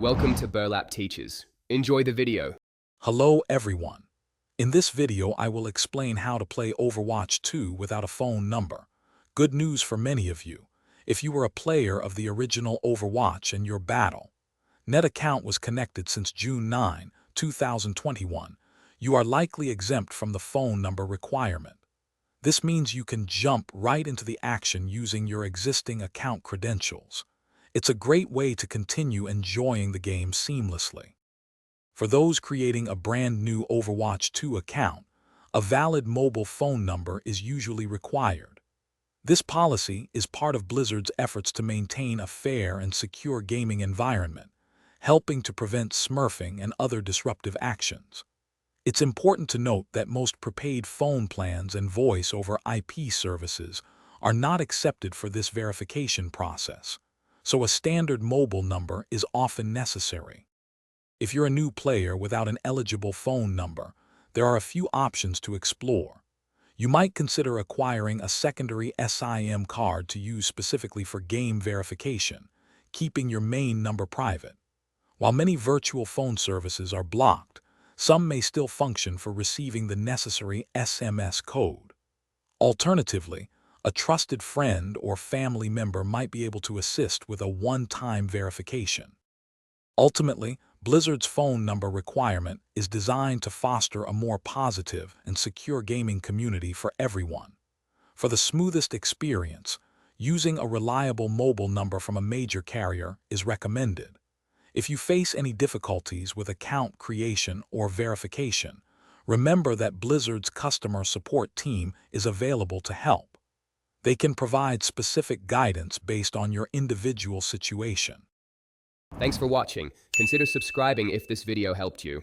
Welcome to Burlap Teachers. Enjoy the video. Hello everyone. In this video I will explain how to play Overwatch 2 without a phone number. Good news for many of you. If you were a player of the original Overwatch and your net account was connected since June 9, 2021, you are likely exempt from the phone number requirement. This means you can jump right into the action using your existing account credentials. It's a great way to continue enjoying the game seamlessly. For those creating a brand new Overwatch 2 account, a valid mobile phone number is usually required. This policy is part of Blizzard's efforts to maintain a fair and secure gaming environment, helping to prevent smurfing and other disruptive actions. It's important to note that most prepaid phone plans and voice over IP services are not accepted for this verification process, so a standard mobile number is often necessary. If you're a new player without an eligible phone number, there are a few options to explore. You might consider acquiring a secondary SIM card to use specifically for game verification, keeping your main number private. While many virtual phone services are blocked, some may still function for receiving the necessary SMS code. Alternatively, a trusted friend or family member might be able to assist with a one-time verification. Ultimately, Blizzard's phone number requirement is designed to foster a more positive and secure gaming community for everyone. For the smoothest experience, using a reliable mobile number from a major carrier is recommended. If you face any difficulties with account creation or verification, remember that Blizzard's customer support team is available to help. They can provide specific guidance based on your individual situation. Thanks for watching. Consider subscribing if this video helped you.